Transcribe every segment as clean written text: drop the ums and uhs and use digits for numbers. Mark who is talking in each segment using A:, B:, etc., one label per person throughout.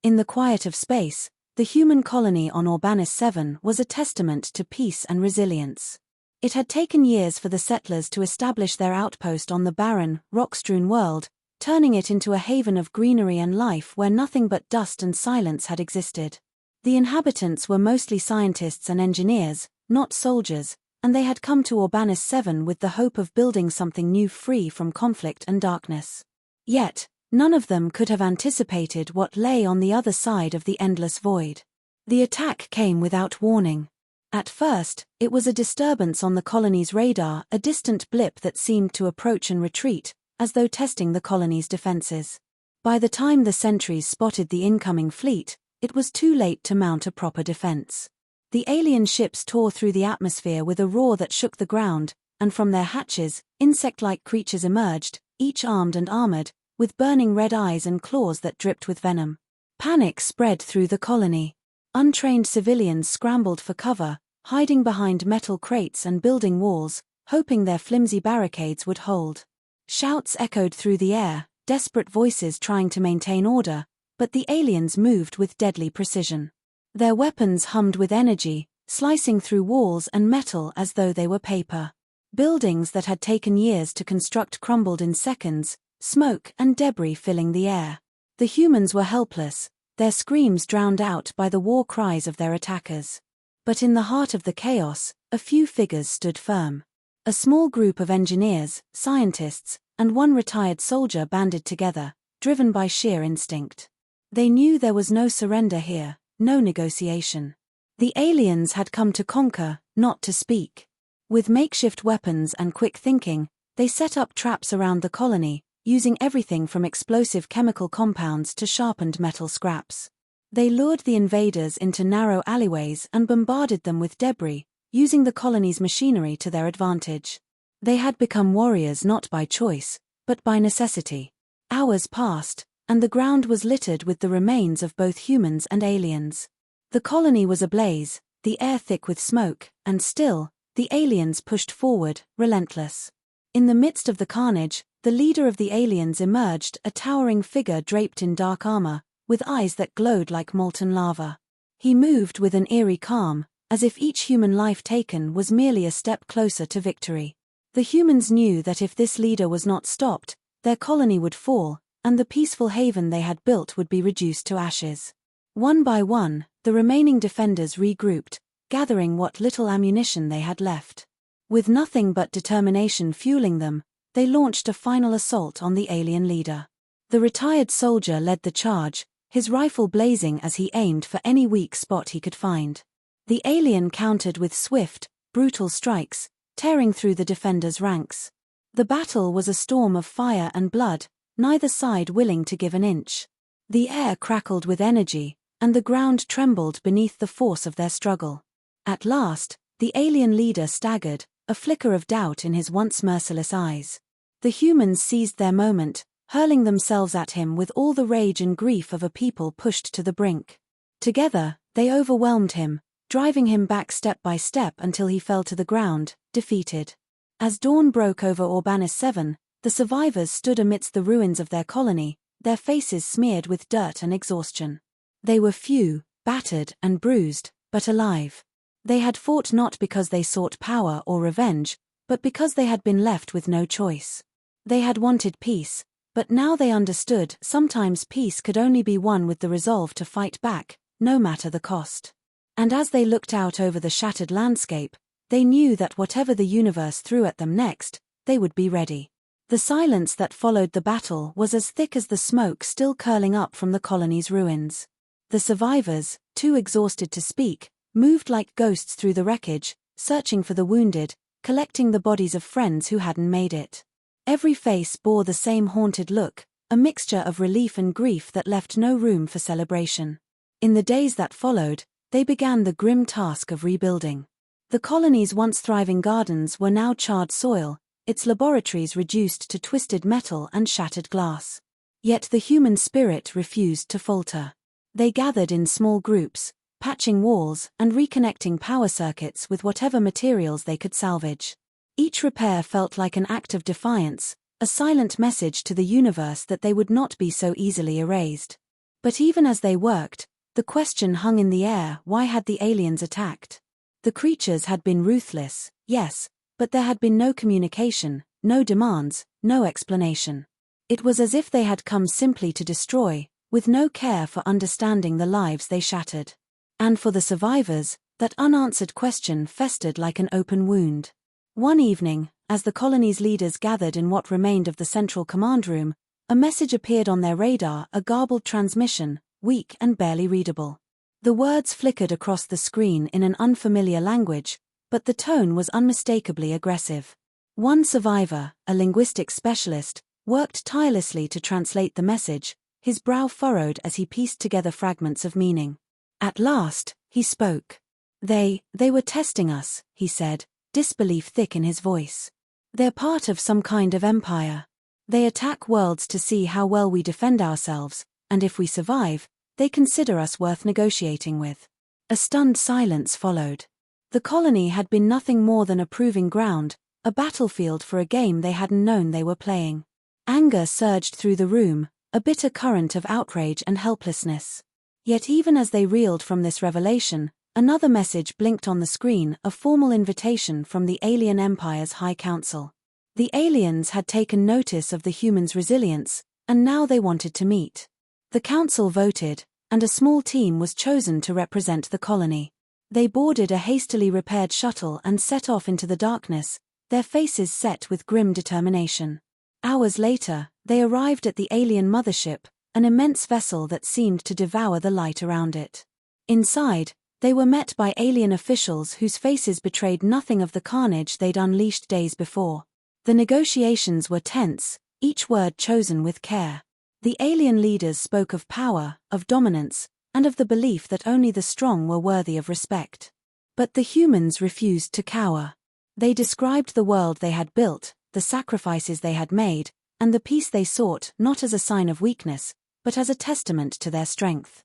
A: In the quiet of space, the human colony on Orbanis 7 was a testament to peace and resilience. It had taken years for the settlers to establish their outpost on the barren, rock-strewn world, turning it into a haven of greenery and life where nothing but dust and silence had existed. The inhabitants were mostly scientists and engineers, not soldiers, and they had come to Orbanis 7 with the hope of building something new free from conflict and darkness. Yet, none of them could have anticipated what lay on the other side of the endless void. The attack came without warning. At first, it was a disturbance on the colony's radar, a distant blip that seemed to approach and retreat, as though testing the colony's defenses. By the time the sentries spotted the incoming fleet, it was too late to mount a proper defense. The alien ships tore through the atmosphere with a roar that shook the ground, and from their hatches, insect-like creatures emerged, each armed and armored, with burning red eyes and claws that dripped with venom. Panic spread through the colony. Untrained civilians scrambled for cover, hiding behind metal crates and building walls, hoping their flimsy barricades would hold. Shouts echoed through the air, desperate voices trying to maintain order, but the aliens moved with deadly precision. Their weapons hummed with energy, slicing through walls and metal as though they were paper. Buildings that had taken years to construct crumbled in seconds, smoke and debris filling the air. The humans were helpless, their screams drowned out by the war cries of their attackers. But in the heart of the chaos, a few figures stood firm. A small group of engineers, scientists, and one retired soldier banded together, driven by sheer instinct. They knew there was no surrender here, no negotiation. The aliens had come to conquer, not to speak. With makeshift weapons and quick thinking, they set up traps around the colony, using everything from explosive chemical compounds to sharpened metal scraps. They lured the invaders into narrow alleyways and bombarded them with debris, using the colony's machinery to their advantage. They had become warriors not by choice, but by necessity. Hours passed, and the ground was littered with the remains of both humans and aliens. The colony was ablaze, the air thick with smoke, and still, the aliens pushed forward, relentless. In the midst of the carnage, the leader of the aliens emerged, a towering figure draped in dark armor, with eyes that glowed like molten lava. He moved with an eerie calm, as if each human life taken was merely a step closer to victory. The humans knew that if this leader was not stopped, their colony would fall, and the peaceful haven they had built would be reduced to ashes. One by one, the remaining defenders regrouped, gathering what little ammunition they had left. With nothing but determination fueling them, they launched a final assault on the alien leader. The retired soldier led the charge, his rifle blazing as he aimed for any weak spot he could find. The alien countered with swift, brutal strikes, tearing through the defenders' ranks. The battle was a storm of fire and blood, neither side willing to give an inch. The air crackled with energy, and the ground trembled beneath the force of their struggle. At last, the alien leader staggered, a flicker of doubt in his once merciless eyes. The humans seized their moment, hurling themselves at him with all the rage and grief of a people pushed to the brink. Together, they overwhelmed him, driving him back step by step until he fell to the ground, defeated. As dawn broke over Orbanis 7, the survivors stood amidst the ruins of their colony, their faces smeared with dirt and exhaustion. They were few, battered and bruised, but alive. They had fought not because they sought power or revenge, but because they had been left with no choice. They had wanted peace, but now they understood sometimes peace could only be won with the resolve to fight back, no matter the cost. And as they looked out over the shattered landscape, they knew that whatever the universe threw at them next, they would be ready. The silence that followed the battle was as thick as the smoke still curling up from the colony's ruins. The survivors, too exhausted to speak, moved like ghosts through the wreckage, searching for the wounded, collecting the bodies of friends who hadn't made it. Every face bore the same haunted look, a mixture of relief and grief that left no room for celebration. In the days that followed, they began the grim task of rebuilding. The colony's once thriving gardens were now charred soil, its laboratories reduced to twisted metal and shattered glass. Yet the human spirit refused to falter. They gathered in small groups, patching walls and reconnecting power circuits with whatever materials they could salvage. Each repair felt like an act of defiance, a silent message to the universe that they would not be so easily erased. But even as they worked, the question hung in the air: why had the aliens attacked? The creatures had been ruthless, yes, but there had been no communication, no demands, no explanation. It was as if they had come simply to destroy, with no care for understanding the lives they shattered. And for the survivors, that unanswered question festered like an open wound. One evening, as the colony's leaders gathered in what remained of the central command room, a message appeared on their radar, a garbled transmission, weak and barely readable. The words flickered across the screen in an unfamiliar language, but the tone was unmistakably aggressive. One survivor, a linguistic specialist, worked tirelessly to translate the message, his brow furrowed as he pieced together fragments of meaning. At last, he spoke. They were testing us, he said, disbelief thick in his voice. They're part of some kind of empire. They attack worlds to see how well we defend ourselves, and if we survive, they consider us worth negotiating with. A stunned silence followed. The colony had been nothing more than a proving ground, a battlefield for a game they hadn't known they were playing. Anger surged through the room, a bitter current of outrage and helplessness. Yet even as they reeled from this revelation, another message blinked on the screen, a formal invitation from the alien empire's High Council. The aliens had taken notice of the humans' resilience, and now they wanted to meet. The council voted, and a small team was chosen to represent the colony. They boarded a hastily repaired shuttle and set off into the darkness, their faces set with grim determination. Hours later, they arrived at the alien mothership, an immense vessel that seemed to devour the light around it. Inside, they were met by alien officials whose faces betrayed nothing of the carnage they'd unleashed days before. The negotiations were tense, each word chosen with care. The alien leaders spoke of power, of dominance, and of the belief that only the strong were worthy of respect. But the humans refused to cower. They described the world they had built, the sacrifices they had made, and the peace they sought not as a sign of weakness, but as a testament to their strength.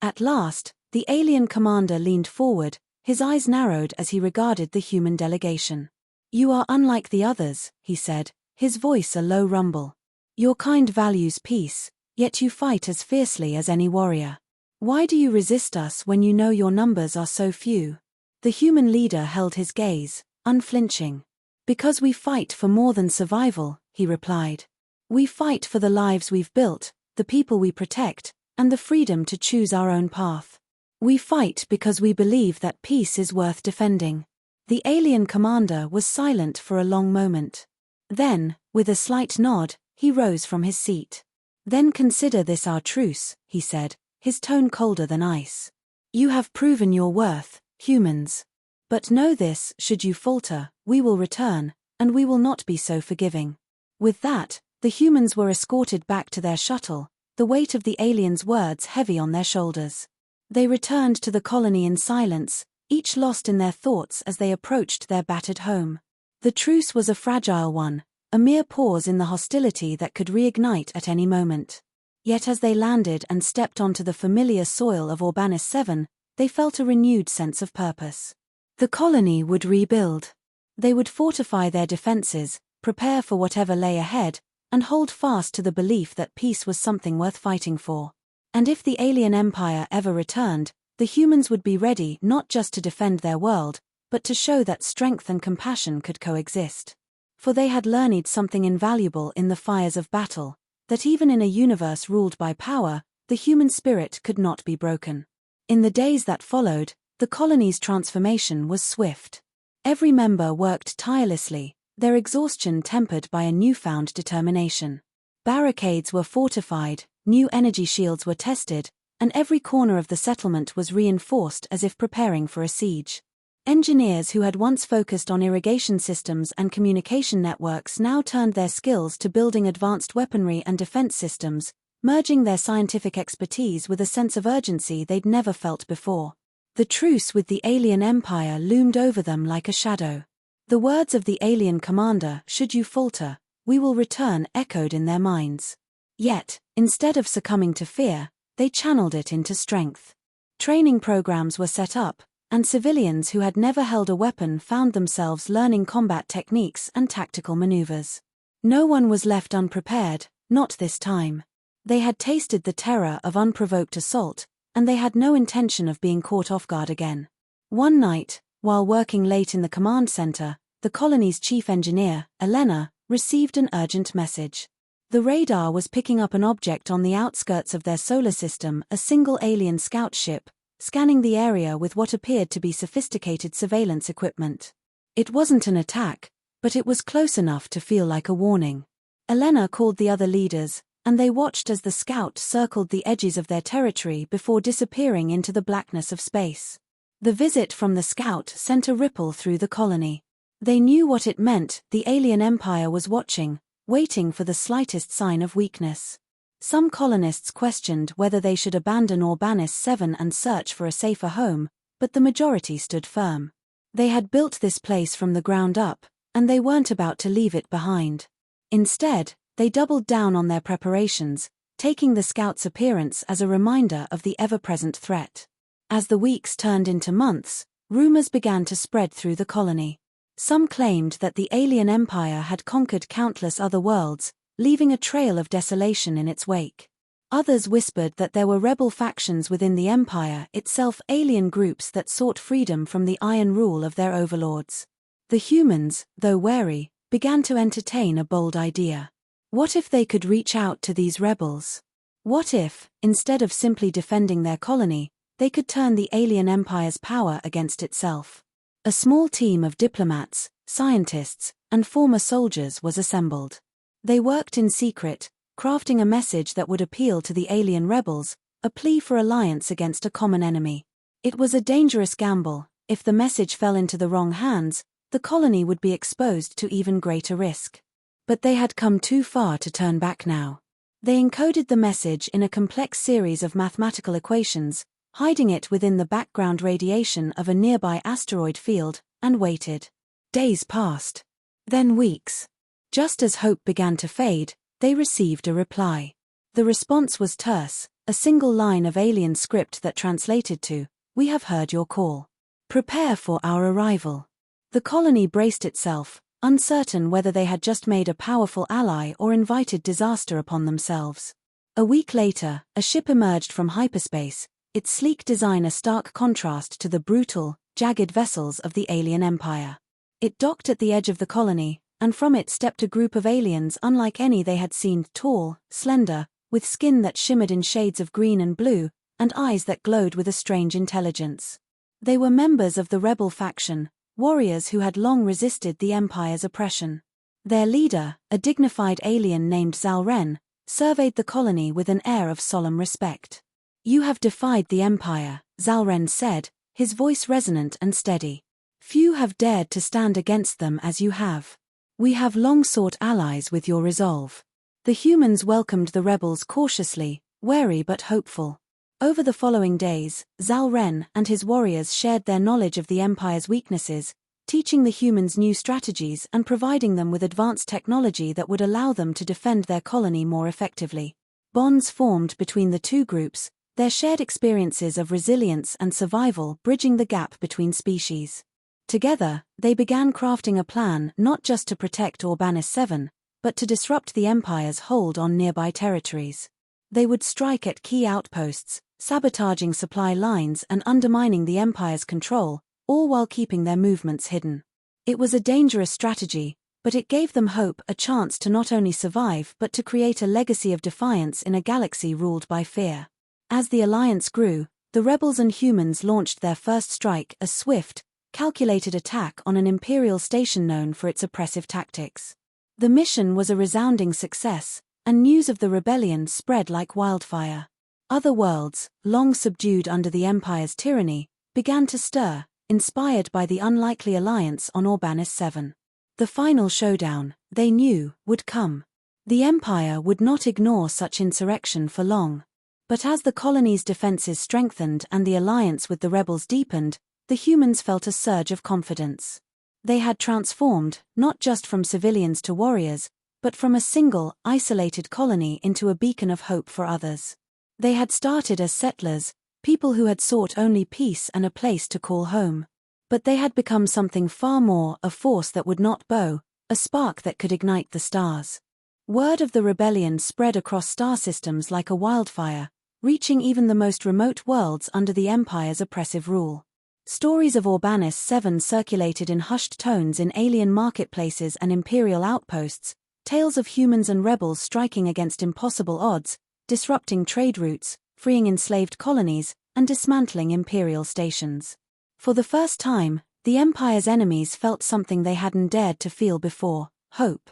A: At last, the alien commander leaned forward, his eyes narrowed as he regarded the human delegation. "You are unlike the others," he said, his voice a low rumble. "Your kind values peace, yet you fight as fiercely as any warrior. Why do you resist us when you know your numbers are so few?" The human leader held his gaze, unflinching. "Because we fight for more than survival," he replied. "We fight for the lives we've built, the people we protect, and the freedom to choose our own path. We fight because we believe that peace is worth defending." The alien commander was silent for a long moment. Then, with a slight nod, he rose from his seat. "Then consider this our truce," he said, his tone colder than ice. "You have proven your worth, humans. But know this, should you falter, we will return, and we will not be so forgiving." With that, the humans were escorted back to their shuttle, the weight of the aliens' words heavy on their shoulders. They returned to the colony in silence, each lost in their thoughts as they approached their battered home. The truce was a fragile one, a mere pause in the hostility that could reignite at any moment. Yet as they landed and stepped onto the familiar soil of Orbanis 7, they felt a renewed sense of purpose. The colony would rebuild. They would fortify their defenses, prepare for whatever lay ahead, and hold fast to the belief that peace was something worth fighting for. And if the alien empire ever returned, the humans would be ready not just to defend their world, but to show that strength and compassion could coexist. For they had learned something invaluable in the fires of battle, that even in a universe ruled by power, the human spirit could not be broken. In the days that followed, the colony's transformation was swift. Every member worked tirelessly, their exhaustion tempered by a newfound determination. Barricades were fortified, new energy shields were tested, and every corner of the settlement was reinforced as if preparing for a siege. Engineers who had once focused on irrigation systems and communication networks now turned their skills to building advanced weaponry and defense systems, merging their scientific expertise with a sense of urgency they'd never felt before. The truce with the alien empire loomed over them like a shadow. The words of the alien commander, "Should you falter, we will return," echoed in their minds. Yet, instead of succumbing to fear, they channeled it into strength. Training programs were set up, and civilians who had never held a weapon found themselves learning combat techniques and tactical maneuvers. No one was left unprepared, not this time. They had tasted the terror of unprovoked assault, and they had no intention of being caught off guard again. One night, while working late in the command center, the colony's chief engineer, Elena, received an urgent message. The radar was picking up an object on the outskirts of their solar system, a single alien scout ship, scanning the area with what appeared to be sophisticated surveillance equipment. It wasn't an attack, but it was close enough to feel like a warning. Elena called the other leaders, and they watched as the scout circled the edges of their territory before disappearing into the blackness of space. The visit from the scout sent a ripple through the colony. They knew what it meant. The alien empire was watching, waiting for the slightest sign of weakness. Some colonists questioned whether they should abandon Orbanis 7 and search for a safer home, but the majority stood firm. They had built this place from the ground up, and they weren't about to leave it behind. Instead, they doubled down on their preparations, taking the scout's appearance as a reminder of the ever-present threat. As the weeks turned into months, rumors began to spread through the colony. Some claimed that the alien empire had conquered countless other worlds, leaving a trail of desolation in its wake. Others whispered that there were rebel factions within the empire itself, alien groups that sought freedom from the iron rule of their overlords. The humans, though wary, began to entertain a bold idea. What if they could reach out to these rebels? What if, instead of simply defending their colony, they could turn the alien empire's power against itself? A small team of diplomats, scientists, and former soldiers was assembled. They worked in secret, crafting a message that would appeal to the alien rebels, a plea for alliance against a common enemy. It was a dangerous gamble. If the message fell into the wrong hands, the colony would be exposed to even greater risk. But they had come too far to turn back now. They encoded the message in a complex series of mathematical equations, hiding it within the background radiation of a nearby asteroid field, and waited. Days passed. Then weeks. Just as hope began to fade, they received a reply. The response was terse, a single line of alien script that translated to, "We have heard your call. Prepare for our arrival." The colony braced itself, uncertain whether they had just made a powerful ally or invited disaster upon themselves. A week later, a ship emerged from hyperspace, its sleek design a stark contrast to the brutal, jagged vessels of the alien empire. It docked at the edge of the colony, and from it stepped a group of aliens unlike any they had seen, tall, slender, with skin that shimmered in shades of green and blue, and eyes that glowed with a strange intelligence. They were members of the rebel faction, warriors who had long resisted the Empire's oppression. Their leader, a dignified alien named Zalren, surveyed the colony with an air of solemn respect. "You have defied the Empire," Zalren said, his voice resonant and steady. "Few have dared to stand against them as you have. We have long sought allies with your resolve." The humans welcomed the rebels cautiously, wary but hopeful. Over the following days, Zalren and his warriors shared their knowledge of the Empire's weaknesses, teaching the humans new strategies and providing them with advanced technology that would allow them to defend their colony more effectively. Bonds formed between the two groups, their shared experiences of resilience and survival bridging the gap between species. Together, they began crafting a plan not just to protect Orbanis 7, but to disrupt the Empire's hold on nearby territories. They would strike at key outposts, sabotaging supply lines and undermining the Empire's control, all while keeping their movements hidden. It was a dangerous strategy, but it gave them hope, a chance to not only survive but to create a legacy of defiance in a galaxy ruled by fear. As the alliance grew, the rebels and humans launched their first strike, a swift, calculated attack on an Imperial station known for its oppressive tactics. The mission was a resounding success, and news of the rebellion spread like wildfire. Other worlds, long subdued under the Empire's tyranny, began to stir, inspired by the unlikely alliance on Orbanis 7. The final showdown, they knew, would come. The Empire would not ignore such insurrection for long. But as the colony's defenses strengthened and the alliance with the rebels deepened, the humans felt a surge of confidence. They had transformed, not just from civilians to warriors, but from a single, isolated colony into a beacon of hope for others. They had started as settlers, people who had sought only peace and a place to call home. But they had become something far more, a force that would not bow, a spark that could ignite the stars. Word of the rebellion spread across star systems like a wildfire, reaching even the most remote worlds under the Empire's oppressive rule. Stories of Orbanis 7 circulated in hushed tones in alien marketplaces and imperial outposts, tales of humans and rebels striking against impossible odds, disrupting trade routes, freeing enslaved colonies, and dismantling imperial stations. For the first time, the Empire's enemies felt something they hadn't dared to feel before: hope.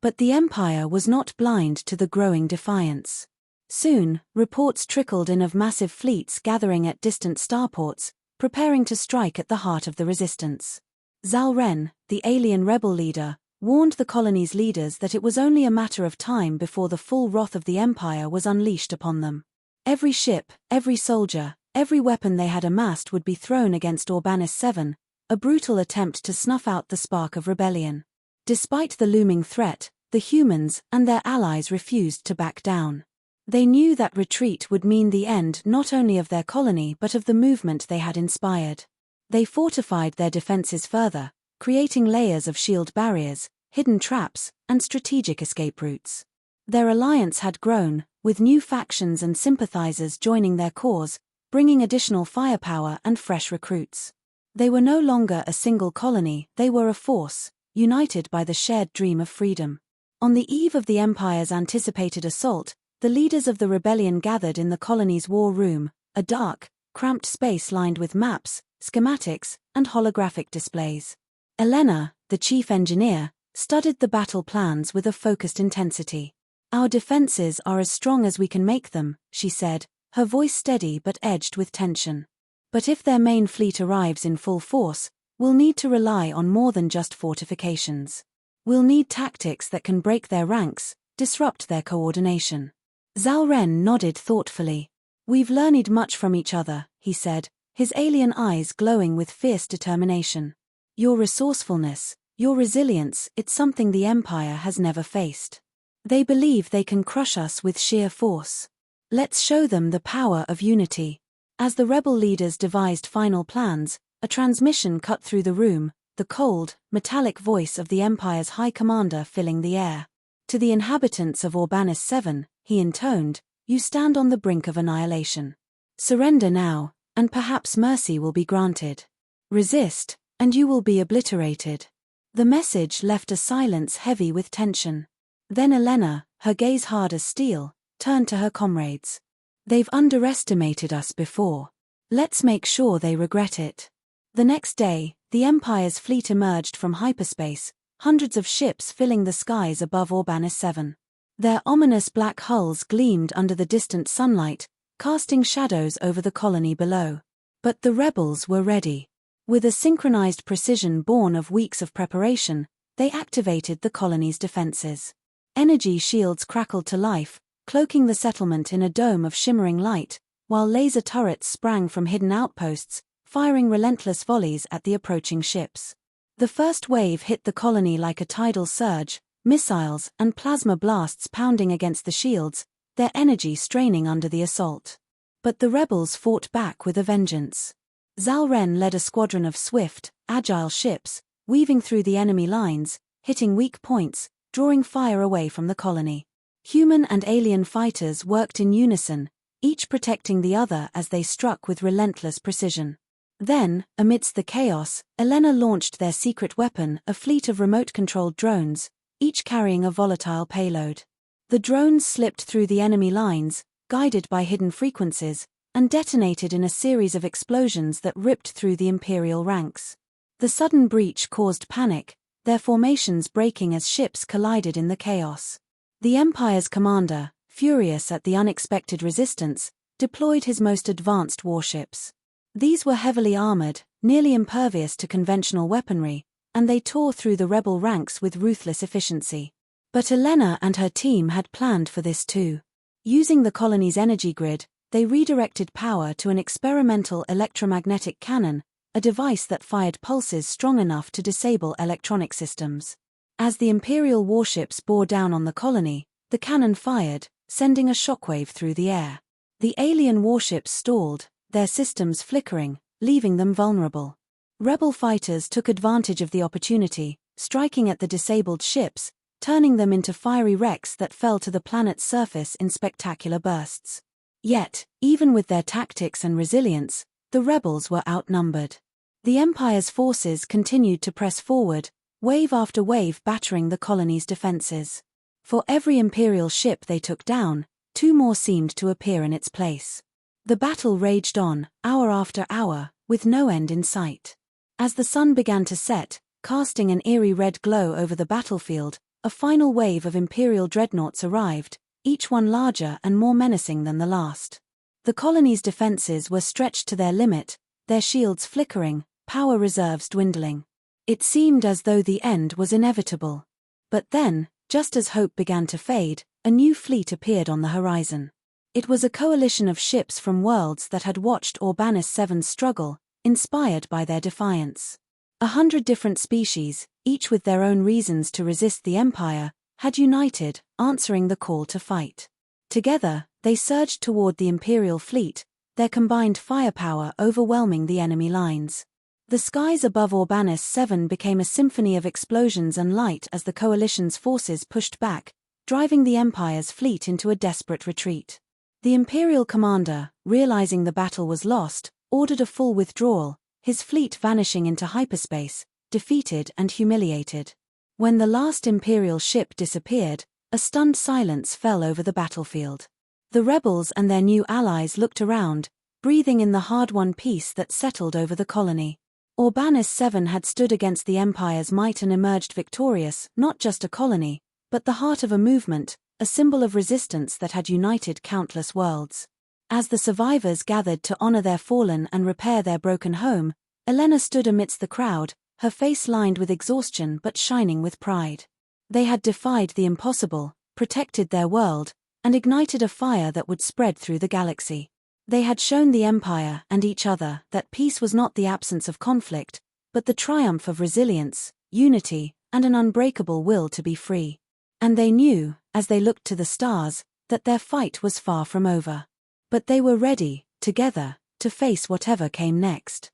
A: But the Empire was not blind to the growing defiance. Soon, reports trickled in of massive fleets gathering at distant starports, preparing to strike at the heart of the resistance. Zal Ren, the alien rebel leader, warned the colony's leaders that it was only a matter of time before the full wrath of the Empire was unleashed upon them. Every ship, every soldier, every weapon they had amassed would be thrown against Orbanis 7, a brutal attempt to snuff out the spark of rebellion. Despite the looming threat, the humans and their allies refused to back down. They knew that retreat would mean the end not only of their colony but of the movement they had inspired. They fortified their defenses further, creating layers of shield barriers, hidden traps, and strategic escape routes. Their alliance had grown, with new factions and sympathizers joining their cause, bringing additional firepower and fresh recruits. They were no longer a single colony, they were a force, united by the shared dream of freedom. On the eve of the Empire's anticipated assault, the leaders of the rebellion gathered in the colony's war room, a dark, cramped space lined with maps, schematics, and holographic displays. Elena, the chief engineer, studied the battle plans with a focused intensity. "Our defenses are as strong as we can make them," she said, her voice steady but edged with tension. "But if their main fleet arrives in full force, we'll need to rely on more than just fortifications. We'll need tactics that can break their ranks, disrupt their coordination." Zal Ren nodded thoughtfully. "We've learned much from each other," he said, his alien eyes glowing with fierce determination. "Your resourcefulness, your resilience, it's something the Empire has never faced. They believe they can crush us with sheer force. Let's show them the power of unity." As the rebel leaders devised final plans, a transmission cut through the room, the cold, metallic voice of the Empire's High Commander filling the air. "To the inhabitants of Orbanis 7, he intoned, you stand on the brink of annihilation. Surrender now, and perhaps mercy will be granted. Resist, and you will be obliterated." The message left a silence heavy with tension. Then Elena, her gaze hard as steel, turned to her comrades. "They've underestimated us before. Let's make sure they regret it." The next day, the Empire's fleet emerged from hyperspace, hundreds of ships filling the skies above Orbanis 7. Their ominous black hulls gleamed under the distant sunlight, casting shadows over the colony below. But the rebels were ready. With a synchronized precision born of weeks of preparation, they activated the colony's defenses. Energy shields crackled to life, cloaking the settlement in a dome of shimmering light, while laser turrets sprang from hidden outposts, firing relentless volleys at the approaching ships. The first wave hit the colony like a tidal surge, missiles and plasma blasts pounding against the shields, their energy straining under the assault. But the rebels fought back with a vengeance. Zal Ren led a squadron of swift, agile ships, weaving through the enemy lines, hitting weak points, drawing fire away from the colony. Human and alien fighters worked in unison, each protecting the other as they struck with relentless precision. Then, amidst the chaos, Elena launched their secret weapon, a fleet of remote-controlled drones, each carrying a volatile payload. The drones slipped through the enemy lines, guided by hidden frequencies, and detonated in a series of explosions that ripped through the Imperial ranks. The sudden breach caused panic, their formations breaking as ships collided in the chaos. The Empire's commander, furious at the unexpected resistance, deployed his most advanced warships. These were heavily armored, nearly impervious to conventional weaponry, and they tore through the rebel ranks with ruthless efficiency. But Elena and her team had planned for this too. Using the colony's energy grid, they redirected power to an experimental electromagnetic cannon, a device that fired pulses strong enough to disable electronic systems. As the Imperial warships bore down on the colony, the cannon fired, sending a shockwave through the air. The alien warships stalled, their systems flickering, leaving them vulnerable. Rebel fighters took advantage of the opportunity, striking at the disabled ships, turning them into fiery wrecks that fell to the planet's surface in spectacular bursts. Yet, even with their tactics and resilience, the rebels were outnumbered. The Empire's forces continued to press forward, wave after wave battering the colony's defenses. For every Imperial ship they took down, 2 more seemed to appear in its place. The battle raged on, hour after hour, with no end in sight. As the sun began to set, casting an eerie red glow over the battlefield, a final wave of Imperial dreadnoughts arrived, each one larger and more menacing than the last. The colony's defenses were stretched to their limit, their shields flickering, power reserves dwindling. It seemed as though the end was inevitable. But then, just as hope began to fade, a new fleet appeared on the horizon. It was a coalition of ships from worlds that had watched Orbanis 7's struggle, inspired by their defiance. 100 different species, each with their own reasons to resist the Empire, had united, answering the call to fight. Together, they surged toward the Imperial fleet, their combined firepower overwhelming the enemy lines. The skies above Orbanis 7 became a symphony of explosions and light as the coalition's forces pushed back, driving the Empire's fleet into a desperate retreat. The Imperial commander, realizing the battle was lost, ordered a full withdrawal, his fleet vanishing into hyperspace, defeated and humiliated. When the last Imperial ship disappeared, a stunned silence fell over the battlefield. The rebels and their new allies looked around, breathing in the hard-won peace that settled over the colony. Orbanis 7 had stood against the Empire's might and emerged victorious, not just a colony, but the heart of a movement, a symbol of resistance that had united countless worlds. As the survivors gathered to honor their fallen and repair their broken home, Elena stood amidst the crowd, her face lined with exhaustion but shining with pride. They had defied the impossible, protected their world, and ignited a fire that would spread through the galaxy. They had shown the Empire and each other that peace was not the absence of conflict, but the triumph of resilience, unity, and an unbreakable will to be free. And they knew, as they looked to the stars, that their fight was far from over. But they were ready, together, to face whatever came next.